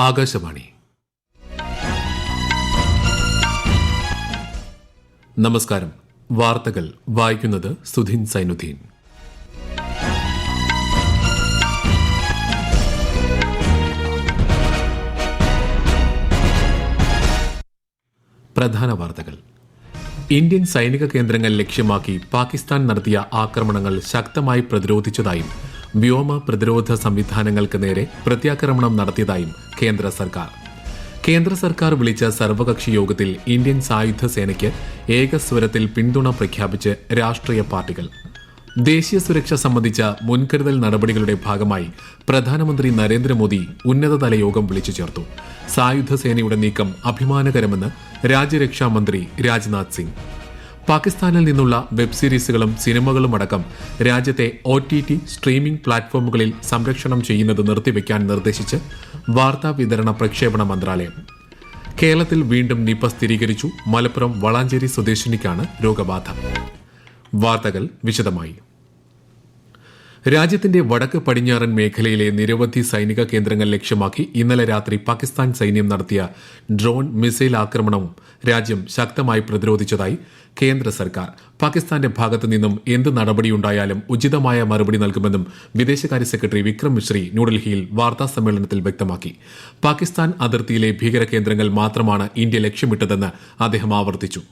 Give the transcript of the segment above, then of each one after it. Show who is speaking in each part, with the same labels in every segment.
Speaker 1: ആകാശവാണി. നമസ്കാരം. വാർത്തകൾ വായിക്കുന്നത് സുധിൻ സൈനുദ്ദീൻ. പ്രധാന വാർത്തകൾ. ഇന്ത്യൻ സൈനിക കേന്ദ്രങ്ങൾ ലക്ഷ്യമാക്കി പാകിസ്ഥാൻ നടത്തിയ ആക്രമണങ്ങൾ ശക്തമായി പ്രതിരോധിച്ചതായും വ്യോമ പ്രതിരോധ സംവിധാനങ്ങൾക്ക് നേരെ പ്രത്യാക്രമണം നടത്തിയതായും കേന്ദ്ര സർക്കാർ. കേന്ദ്ര സർക്കാർ വിളിച്ച സർവകക്ഷി യോഗത്തിൽ ഇന്ത്യൻ സായുധ സേനയ്ക്ക് ഏകസ്വരത്തിൽ പിന്തുണ പ്രഖ്യാപിച്ച് രാഷ്ട്രീയ പാർട്ടികൾ. ദേശീയ സുരക്ഷ സംബന്ധിച്ച മുൻകരുതൽ നടപടികളുടെ ഭാഗമായി പ്രധാനമന്ത്രി നരേന്ദ്രമോദി ഉന്നതതല യോഗം വിളിച്ചു ചേർത്തു. സായുധ സേനയുടെ നീക്കം അഭിമാനകരമെന്ന് രാജ്യരക്ഷാ മന്ത്രി രാജ്നാഥ് സിംഗ്. പാകിസ്ഥാനിൽ നിന്നുള്ള വെബ് സീരീസുകളും സിനിമകളും അടക്കം രാജ്യത്തെ OTT സ്ട്രീമിംഗ് പ്ലാറ്റ്ഫോമുകളിൽ സംരക്ഷണം ചെയ്യുന്നത് നിർത്തിവെക്കാൻ നിർദ്ദേശിച്ച് വാർത്താ വിതരണ പ്രക്ഷേപണ മന്ത്രാലയം. കേരളത്തിൽ വീണ്ടും നിപ സ്ഥിരീകരിച്ചു. മലപ്പുറം വളാഞ്ചേരി സ്വദേശിനിക്കാണ് രോഗബാധ. വാർത്തകൾ വിശദമായി. രാജ്യത്തിന്റെ വടക്ക് പടിഞ്ഞാറൻ മേഖലയിലെ നിരവധി സൈനിക കേന്ദ്രങ്ങൾ ലക്ഷ്യമാക്കി ഇന്നലെ രാത്രി പാകിസ്ഥാൻ സൈന്യം നടത്തിയ ഡ്രോൺ മിസൈൽ ആക്രമണവും രാജ്യം ശക്തമായി പ്രതിരോധിച്ചതായി കേന്ദ്ര സർക്കാർ. പാകിസ്ഥാന്റെ ഭാഗത്തു നിന്നും എന്ത് നടപടിയുണ്ടായാലും ഉചിതമായ മറുപടി നൽകുമെന്നും വിദേശകാര്യ സെക്രട്ടറി വിക്രം മിശ്രി ന്യൂഡൽഹിയിൽ വാർത്താ സമ്മേളനത്തിൽ വ്യക്തമാക്കി. പാകിസ്ഥാൻ അതിർത്തിയിലെ ഭീകര കേന്ദ്രങ്ങൾ മാത്രമാണ് ഇന്ത്യ ലക്ഷ്യമിട്ടതെന്ന് അദ്ദേഹം ആവർത്തിച്ചു.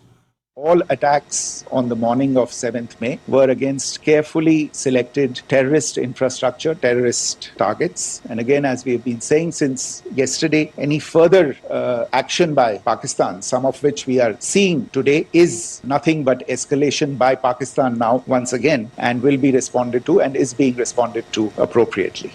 Speaker 2: All attacks on the morning of 7th May were against carefully selected terrorist infrastructure, terrorist targets. And again, as we have been saying since yesterday, any further action by Pakistan, some of which we are seeing today, is nothing but escalation by Pakistan now once again, and will be responded to and is being responded to appropriately.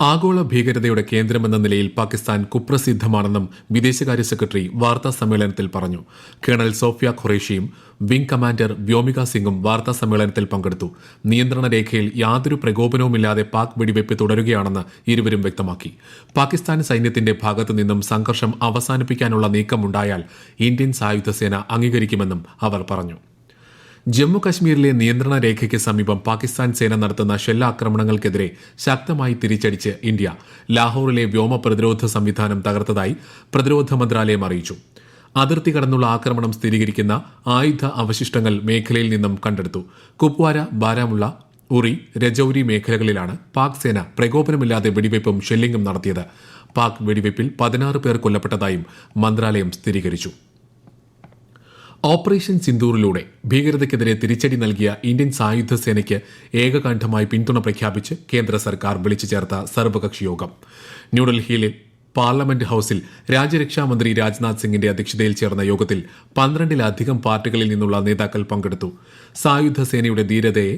Speaker 1: ആഗോള ഭീകരതയുടെ കേന്ദ്രമെന്ന നിലയിൽ പാകിസ്ഥാൻ കുപ്രസിദ്ധമാണെന്നും വിദേശകാര്യ secretary വാർത്താ സമ്മേളനത്തിൽ പറഞ്ഞു. Colonel Sofiya ഖുറേഷിയും wing commander Vyomika സിംഗും വാർത്താ സമ്മേളനത്തിൽ പങ്കെടുത്തു. നിയന്ത്രണ രേഖയിൽ യാതൊരു പ്രകോപനവുമില്ലാതെ പാക് വെടിവയ്പ് തുടരുകയാണെന്ന് ഇരുവരും വ്യക്തമാക്കി. പാകിസ്ഥാൻ സൈന്യത്തിന്റെ ഭാഗത്തു നിന്നും സംഘർഷം അവസാനിപ്പിക്കാനുള്ള നീക്കമുണ്ടായാൽ ഇന്ത്യൻ സായുധ സേന അംഗീകരിക്കുമെന്നും അവർ പറഞ്ഞു. ജമ്മു കശ്മീരിലെ നിയന്ത്രണ രേഖയ്ക്ക് സമീപം പാകിസ്ഥാൻ സേന നടത്തുന്ന ഷെല്ലാക്രമണങ്ങൾക്കെതിരെ ശക്തമായി തിരിച്ചടിച്ച് ഇന്ത്യ ലാഹോറിലെ വ്യോമ പ്രതിരോധ സംവിധാനം തകർത്തതായി പ്രതിരോധ മന്ത്രാലയം അറിയിച്ചു. അതിർത്തി കടന്നുള്ള ആക്രമണം സ്ഥിരീകരിക്കുന്ന ആയുധ അവശിഷ്ടങ്ങൾ മേഖലയിൽ നിന്നും കണ്ടെടുത്തു. കുപ്വാര, ബാരാമുള്ള, ഉറി, രജൌരി മേഖലകളിലാണ് പാക് സേന പ്രകോപനമില്ലാതെ വെടിവയ്പും ഷെല്ലിംഗും നടത്തിയത്. പാക് വെടിവയ്പിൽ 16 പേർ കൊല്ലപ്പെട്ടതായും മന്ത്രാലയം സ്ഥിരീകരിച്ചു. ഓപ്പറേഷൻ സിന്ദൂറിലൂടെ ഭീകരതയ്ക്കെതിരെ തിരിച്ചടി നൽകിയ ഇന്ത്യൻ സായുധ സേനയ്ക്ക് ഏകകണ്ഠമായി പിന്തുണ പ്രഖ്യാപിച്ച് കേന്ദ്ര സർക്കാർ വിളിച്ചു ചേർത്ത സർവകക്ഷി യോഗം. ന്യൂഡൽഹിയിലെ പാർലമെന്റ് ഹൌസിൽ രാജ്യരക്ഷാമന്ത്രി രാജ്നാഥ് സിംഗിന്റെ അധ്യക്ഷതയിൽ ചേർന്ന യോഗത്തിൽ 12-ലധികം പാർട്ടികളിൽ നിന്നുള്ള നേതാക്കൾ പങ്കെടുത്തു. സായുധ സേനയുടെ ധീരതയെ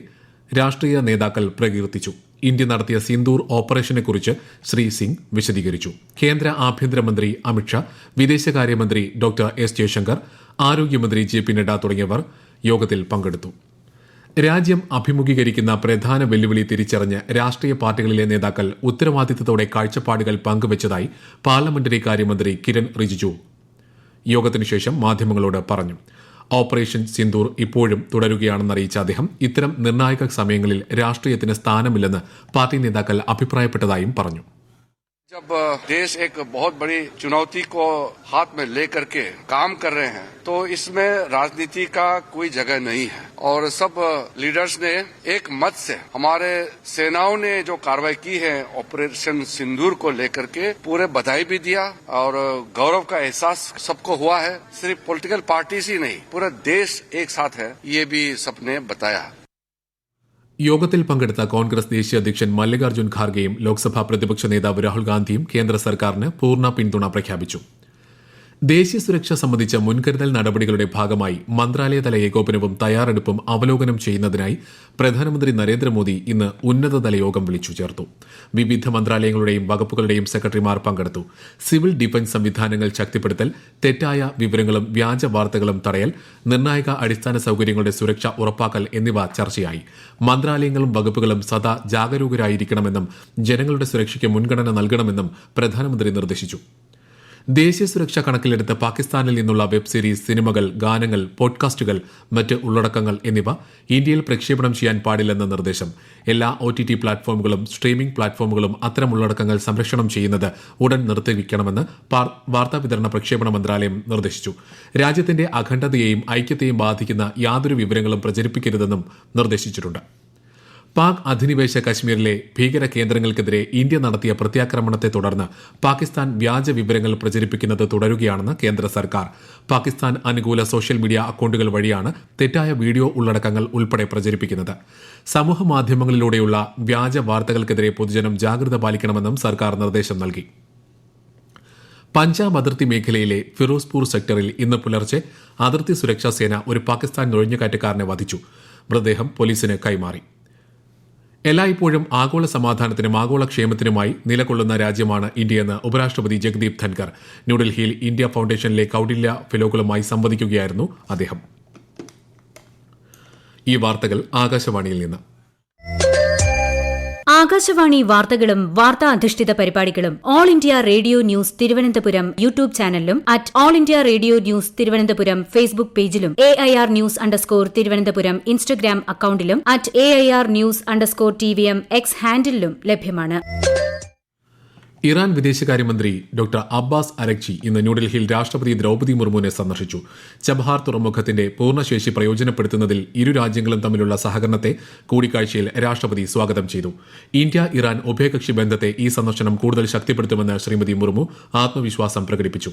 Speaker 1: രാഷ്ട്രീയ നേതാക്കൾ പ്രകീർത്തിച്ചു. ഇന്ത്യ നടത്തിയ സിന്ദൂർ ഓപ്പറേഷനെക്കുറിച്ച് ശ്രീ സിംഗ് വിശദീകരിച്ചു. കേന്ദ്ര ആഭ്യന്തരമന്ത്രി അമിത്ഷാ, വിദേശകാര്യമന്ത്രി ഡോക്ടർ എസ് ജയശങ്കർ, ആരോഗ്യമന്ത്രി JP നഡ്ഡ തുടങ്ങിയവർ യോഗത്തിൽ പങ്കെടുത്തു. രാജ്യം അഭിമുഖീകരിക്കുന്ന പ്രധാന വെല്ലുവിളി തിരിച്ചറിഞ്ഞ് രാഷ്ട്രീയ പാർട്ടികളിലെ നേതാക്കൾ ഉത്തരവാദിത്തത്തോടെ കാഴ്ചപ്പാടുകൾ പങ്കുവച്ചതായി പാർലമെന്ററി കാര്യമന്ത്രി കിരൺ റിജിജു യോഗത്തിനുശേഷം മാധ്യമങ്ങളോട് പറഞ്ഞു. ഓപ്പറേഷൻ സിന്ദൂർ ഇപ്പോഴും തുടരുകയാണെന്നറിയിച്ച അദ്ദേഹം ഇത്തരം നിർണായക സമയങ്ങളിൽ രാഷ്ട്രീയത്തിന് സ്ഥാനമില്ലെന്ന് പാർട്ടി നേതാക്കൾ അഭിപ്രായപ്പെട്ടതായും പറഞ്ഞു.
Speaker 3: जब देश एक बहुत बड़ी चुनौती को हाथ में लेकर के काम कर रहे हैं तो इसमें राजनीति का कोई जगह नहीं है और सब लीडर्स ने एक मत से हमारे सेनाओं ने जो कार्रवाई की है ऑपरेशन सिंदूर को लेकर के पूरे बधाई भी दिया और गौरव का एहसास सबको हुआ है. सिर्फ पॉलिटिकल पार्टीज ही नहीं, पूरा देश एक साथ है, ये भी सबने बताया.
Speaker 1: യോഗത്തിൽ പങ്കെടുത്ത കോൺഗ്രസ് ദേശീയ അധ്യക്ഷൻ മല്ലികാർജ്ജുൻ ഖാർഗെയും ലോക്സഭാ പ്രതിപക്ഷ നേതാവ് രാഹുൽ ഗാന്ധിയും കേന്ദ്ര സർക്കാരിന് പൂർണ്ണ പിന്തുണ പ്രഖ്യാപിച്ചു. ദേശീയ സുരക്ഷ സംബന്ധിച്ച മുൻകരുതൽ നടപടികളുടെ ഭാഗമായി മന്ത്രാലയതല ഏകോപനവും തയ്യാറെടുപ്പും അവലോകനം ചെയ്യുന്നതിനായി പ്രധാനമന്ത്രി നരേന്ദ്രമോദി ഇന്ന് ഉന്നതതല യോഗം വിളിച്ചു ചേർത്തു. വിവിധ മന്ത്രാലയങ്ങളുടെയും വകുപ്പുകളുടെയും സെക്രട്ടറിമാർ പങ്കെടുത്തു. സിവിൽ ഡിഫൻസ് സംവിധാനങ്ങൾ ശക്തിപ്പെടുത്തൽ, തെറ്റായ വിവരങ്ങളും വ്യാജ വാർത്തകളും തടയൽ, നിർണായക അടിസ്ഥാന സൌകര്യങ്ങളുടെ സുരക്ഷ ഉറപ്പാക്കൽ എന്നിവ ചർച്ചയായി. മന്ത്രാലയങ്ങളും വകുപ്പുകളും സദാ ജാഗരൂകരായിരിക്കണമെന്നും ജനങ്ങളുടെ സുരക്ഷയ്ക്ക് മുൻഗണന നൽകണമെന്നും പ്രധാനമന്ത്രി നിർദ്ദേശിച്ചു. ദേശീയ സുരക്ഷ കണക്കിലെടുത്ത് പാകിസ്ഥാനിൽ നിന്നുള്ള വെബ് സീരീസ്, സിനിമകൾ, ഗാനങ്ങൾ, പോഡ്കാസ്റ്റുകൾ, മറ്റ് ഉള്ളടക്കങ്ങൾ എന്നിവ ഇന്ത്യയിൽ പ്രക്ഷേപണം ചെയ്യാൻ പാടില്ലെന്ന നിർദ്ദേശം. എല്ലാ OTT പ്ലാറ്റ്ഫോമുകളും സ്ട്രീമിംഗ് പ്ലാറ്റ്ഫോമുകളും അത്തരം ഉള്ളടക്കങ്ങൾ സംരക്ഷണം ചെയ്യുന്നത് ഉടൻ നിർത്തിവെക്കണമെന്ന് വാർത്താവിതരണ പ്രക്ഷേപണ മന്ത്രാലയം നിർദ്ദേശിച്ചു. രാജ്യത്തിന്റെ അഖണ്ഡതയെയും ഐക്യത്തെയും ബാധിക്കുന്ന യാതൊരു വിവരങ്ങളും പ്രചരിപ്പിക്കരുതെന്നും നിർദ്ദേശിച്ചിട്ടുണ്ട്. പാക് അധിനിവേശ കശ്മീരിലെ ഭീകര കേന്ദ്രങ്ങൾക്കെതിരെ ഇന്ത്യ നടത്തിയ പ്രത്യാക്രമണത്തെ തുടർന്ന് പാകിസ്ഥാൻ വ്യാജ വിവരങ്ങൾ പ്രചരിപ്പിക്കുന്നത് തുടരുകയാണെന്ന് കേന്ദ്ര സർക്കാർ. പാകിസ്ഥാൻ അനുകൂല സോഷ്യൽ മീഡിയ അക്കൌണ്ടുകൾ വഴിയാണ് തെറ്റായ വീഡിയോ ഉള്ളടക്കങ്ങൾ ഉൾപ്പെടെ പ്രചരിപ്പിക്കുന്നത്. സമൂഹമാധ്യമങ്ങളിലൂടെയുള്ള വ്യാജ വാർത്തകൾക്കെതിരെ പൊതുജനം ജാഗ്രത പാലിക്കണമെന്നും സർക്കാർ നിർദ്ദേശം നൽകി. പഞ്ചാബ് അതിർത്തി മേഖലയിലെ ഫിറോസ്പൂർ സെക്ടറിൽ ഇന്ന് പുലർച്ചെ അതിർത്തി സുരക്ഷാ സേന ഒരു പാകിസ്ഥാൻ നുഴഞ്ഞുകയറ്റക്കാരനെ വധിച്ചു. മൃതദേഹം പോലീസിന് കൈമാറി. എല്ലായ്പ്പോഴും ആഗോള സമാധാനത്തിനും ആഗോള ക്ഷേമത്തിനുമായി നിലകൊള്ളുന്ന രാജ്യമാണ് ഇന്ത്യയെന്ന് ഉപരാഷ്ട്രപതി ജഗദീപ് ധൻകർ ന്യൂഡൽഹിയിൽ ഇന്ത്യ ഫൌണ്ടേഷനിലെ കൌടില്യ ഫെലോകളുമായി സംവദിക്കുകയായിരുന്നു അദ്ദേഹം. ഈ വാർത്തകൾ ആകാശവാണിയിൽ നിന്ന്.
Speaker 4: ആകാശവാണി വാർത്തകളും വാർത്താ അധിഷ്ഠിത പരിപാടികളും all India radio news Thiruvananthapuram YouTube ചാനലിലും all India radio news Thiruvananthapuram Facebook പേജിലും AIR ന്യൂസ് _തിരുവനന്തപുരം ഇൻസ്റ്റഗ്രാം അക്കൌണ്ടിലും AIR ന്യൂസ് _TVM X ഹാൻഡിലും ലഭ്യമാണ്.
Speaker 1: ഇറാൻ വിദേശകാര്യമന്ത്രി ഡോക്ടർ അബ്ബാസ് അരക്ചി ഇന്ന് ന്യൂഡൽഹിയിൽ രാഷ്ട്രപതി ദ്രൌപദി മുർമുവിനെ സന്ദർശിച്ചു. ചബഹാർ തുറമുഖത്തിന്റെ പൂർണ്ണശേഷി പ്രയോജനപ്പെടുത്തുന്നതിൽ ഇരു രാജ്യങ്ങളും തമ്മിലുള്ള സഹകരണത്തെ കൂടിക്കാഴ്ചയിൽ രാഷ്ട്രപതി സ്വാഗതം ചെയ്തു. ഇന്ത്യ ഇറാൻ ഉഭയകക്ഷി ബന്ധത്തെ ഈ സന്ദർശനം കൂടുതൽ ശക്തിപ്പെടുത്തുമെന്ന് ശ്രീമതി മുർമു ആത്മവിശ്വാസം പ്രകടിപ്പിച്ചു.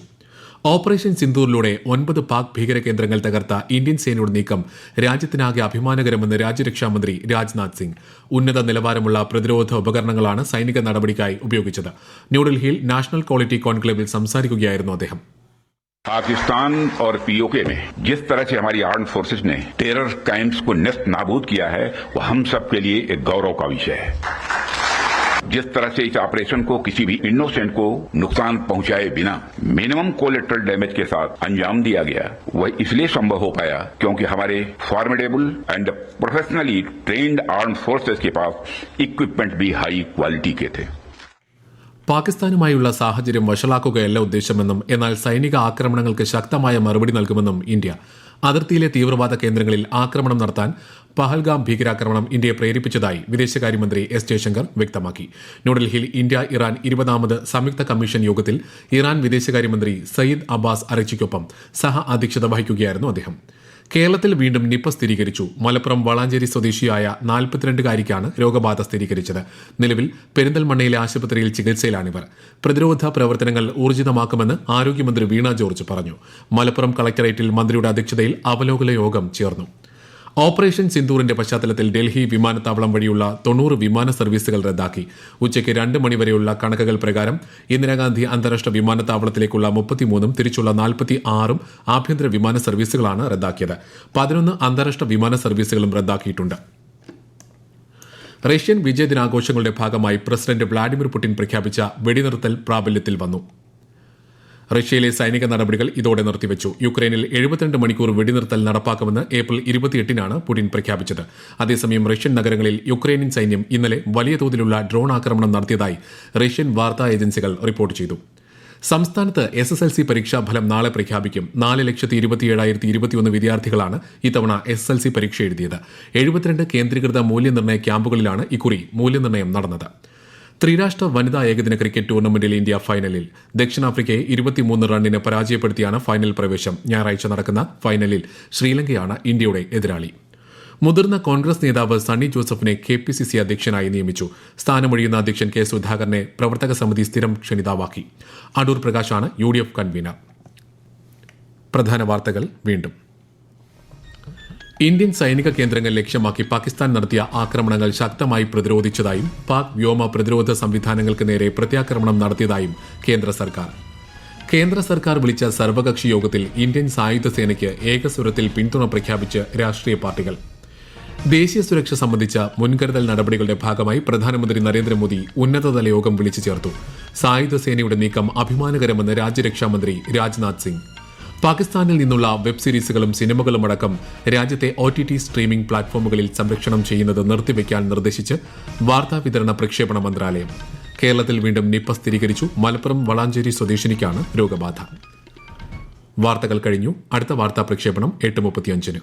Speaker 1: ഓപ്പറേഷൻ സിന്ദൂറിലൂടെ 9 പാക് ഭീകര കേന്ദ്രങ്ങൾ തകർത്ത ഇന്ത്യൻ സേനയുടെ നീക്കം രാജ്യത്തിനാകെ അഭിമാനകരമെന്ന് രാജ്യരക്ഷാമന്ത്രി രാജ്നാഥ് സിംഗ്. ഉന്നത നിലവാരമുള്ള പ്രതിരോധ ഉപകരണങ്ങളാണ് സൈനിക നടപടിക്കായി ഉപയോഗിച്ചത്. ന്യൂഡൽഹിയിൽ നാഷണൽ ക്വാളിറ്റി കോൺക്ലേവിൽ സംസാരിക്കുകയായിരുന്നു അദ്ദേഹം.
Speaker 5: पाकिस्तान और POK में जिस तरह से हमारी आर्म्ड फोर्सेज ने टेरर कैंप्स को नेस्त नाबूद किया है, वो हम सब के लिए एक गौरव का विषय है. जिस तरह से इस ऑपरेशन को किसी भी इनोसेंट को नुकसान पहुंचाए बिना मिनिमम कोलेटरल डैमेज के साथ अंजाम दिया गया, वह इसलिए संभव हो पाया क्योंकि हमारे formidable and professionally trained armed forces के पास इक्विपमेंट भी हाई क्वालिटी के थे.
Speaker 1: പാകിസ്ഥാനുമായുള്ള സാഹചര്യം വഷളാക്കുകയല്ല ഉദ്ദേശമെന്നും എന്നാൽ സൈനിക ആക്രമണങ്ങൾക്ക് ശക്തമായ മറുപടി നൽകുമെന്നും ഇന്ത്യ. അതിർത്തിയിലെ തീവ്രവാദ കേന്ദ്രങ്ങളിൽ ആക്രമണം നടത്താൻ പഹൽഗാം ഭീകരാക്രമണം ഇന്ത്യയെ പ്രേരിപ്പിച്ചതായി വിദേശകാര്യമന്ത്രി S ജയശങ്കർ വ്യക്തമാക്കി. ന്യൂഡൽഹിയിൽ ഇന്ത്യ ഇറാൻ 20ാമത് സംയുക്ത കമ്മീഷൻ യോഗത്തിൽ ഇറാൻ വിദേശകാര്യമന്ത്രി സയ്യിദ് അബ്ബാസ് അരക്ചിക്കൊപ്പം സഹ അധ്യക്ഷത വഹിക്കുകയായിരുന്നു അദ്ദേഹം. കേരളത്തിൽ വീണ്ടും നിപ സ്ഥിരീകരിച്ചു. മലപ്പുറം വളാഞ്ചേരി സ്വദേശിയായ 42-കാരിക്കാണ് രോഗബാധ സ്ഥിരീകരിച്ചത്. നിലവിൽ പെരിന്തൽമണ്ണയിലെ ആശുപത്രിയിൽ ചികിത്സയിലാണിവർ. പ്രതിരോധ പ്രവർത്തനങ്ങൾ ഊർജിതമാക്കുമെന്ന് ആരോഗ്യമന്ത്രി വീണ ജോർജ് പറഞ്ഞു. മലപ്പുറം കളക്ടറേറ്റിൽ മന്ത്രിയുടെ അധ്യക്ഷതയിൽ അവലോകന യോഗം ചേർന്നു. ഓപ്പറേഷൻ സിന്ദൂറിന്റെ പശ്ചാത്തലത്തിൽ ഡൽഹി വിമാനത്താവളം വഴിയുള്ള 90 വിമാന സർവീസുകൾ റദ്ദാക്കി. ഉച്ചയ്ക്ക് 2 മണിവരെയുള്ള കണക്കുകൾ പ്രകാരം ഇന്ദിരാഗാന്ധി അന്താരാഷ്ട്ര വിമാനത്താവളത്തിലേക്കുള്ള 33 തിരിച്ചുള്ള 46 ആഭ്യന്തര വിമാന സർവീസുകളാണ് റദ്ദാക്കിയത്. 11 അന്താരാഷ്ട്ര വിമാന സർവീസുകളും റദ്ദാക്കിയിട്ടുണ്ട്. റഷ്യൻ വിജയദിനാഘോഷങ്ങളുടെ ഭാഗമായി പ്രസിഡന്റ് വ്ളാഡിമിർ പുടിൻ പ്രഖ്യാപിച്ച വെടിനിർത്തൽ പ്രാബല്യത്തിൽ വന്നു. റഷ്യയിലെ സൈനിക നടപടികൾ ഇതോടെ നിർത്തിവച്ചു. യുക്രൈനിൽ 72 മണിക്കൂർ വെടിനിർത്തൽ നടപ്പാക്കുമെന്ന് ഏപ്രിൽ 28-നാണ് പുടിൻ പ്രഖ്യാപിച്ചത്. അതേസമയം റഷ്യൻ നഗരങ്ങളിൽ യുക്രൈനിയൻ സൈന്യം ഇന്നലെ വലിയ തോതിലുള്ള ഡ്രോൺ ആക്രമണം നടത്തിയതായി റഷ്യൻ വാർത്താ ഏജൻസികൾ റിപ്പോർട്ട് ചെയ്തു. സംസ്ഥാനത്ത് SSLC പരീക്ഷാഫലം നാളെ പ്രഖ്യാപിക്കും. 4,27,021 വിദ്യാർത്ഥികളാണ് ഇത്തവണ SSLC പരീക്ഷ എഴുതിയത്. 72 കേന്ദ്രീകൃത മൂല്യനിർണ്ണയ ക്യാമ്പുകളിലാണ് ഇക്കുറി മൂല്യനിർണ്ണയം നടന്നത്. ത്രിരാഷ്ട്ര വനിതാ ഏകദിന ക്രിക്കറ്റ് ടൂർണമെന്റിൽ ഇന്ത്യ ഫൈനലിൽ. ദക്ഷിണാഫ്രിക്കയെ 23 റണ്ണിന് പരാജയപ്പെടുത്തിയാണ് ഫൈനൽ പ്രവേശം. ഞായറാഴ്ച നടക്കുന്ന ഫൈനലിൽ ശ്രീലങ്കയാണ് ഇന്ത്യയുടെ എതിരാളി. മുതിർന്ന കോൺഗ്രസ് നേതാവ് സണ്ണി ജോസഫിനെ KPCC അധ്യക്ഷനായി നിയമിച്ചു. സ്ഥാനമൊഴിയുന്ന അധ്യക്ഷൻ K സുധാകരനെ പ്രവർത്തക സമിതി സ്ഥിരം ക്ഷണിതാവാക്കി. അടൂർ പ്രകാശാണ് UDF കൺവീനർ. പ്രധാന വാർത്തകൾ വീണ്ടും. ഇന്ത്യൻ സൈനിക കേന്ദ്രങ്ങൾ ലക്ഷ്യമാക്കി പാകിസ്ഥാൻ നടത്തിയ ആക്രമണങ്ങൾ ശക്തമായി പ്രതിരോധിച്ചതായും പാക് വ്യോമ പ്രതിരോധ സംവിധാനങ്ങൾക്ക് നേരെ പ്രത്യാക്രമണം നടത്തിയതായും കേന്ദ്ര സർക്കാർ. കേന്ദ്ര സർക്കാർ വിളിച്ച സർവകക്ഷി യോഗത്തിൽ ഇന്ത്യൻ സായുധ സേനയ്ക്ക് ഏകസ്വരത്തിൽ പിന്തുണ പ്രഖ്യാപിച്ച് രാഷ്ട്രീയ പാർട്ടികൾ. ദേശീയ സുരക്ഷ സംബന്ധിച്ച മുൻകരുതൽ നടപടികളുടെ ഭാഗമായി പ്രധാനമന്ത്രി നരേന്ദ്രമോദി ഉന്നതതല യോഗം വിളിച്ചു ചേർത്തു. സായുധ സേനയുടെ നീക്കം അഭിമാനകരമെന്ന് രാജ്യരക്ഷാമന്ത്രി രാജ്നാഥ് സിംഗ്. പാകിസ്ഥാനിൽ നിന്നുള്ള വെബ് സീരീസുകളും സിനിമകളുമടക്കം രാജ്യത്തെ OTT സ്ട്രീമിംഗ് പ്ലാറ്റ്ഫോമുകളിൽ സംരക്ഷണം ചെയ്യുന്നത് നിർത്തിവെക്കാൻ നിർദ്ദേശിച്ച് വാർത്താവിതരണ പ്രക്ഷേപണ മന്ത്രാലയം. കേരളത്തിൽ വീണ്ടും നിപ്പ സ്ഥിരീകരിച്ചു. മലപ്പുറം വളാഞ്ചേരി സ്വദേശിനിക്കാണ് രോഗബാധ. വാർത്തകൾ കഴിഞ്ഞു. അടുത്ത വാർത്താ പ്രക്ഷേപണം 8:35.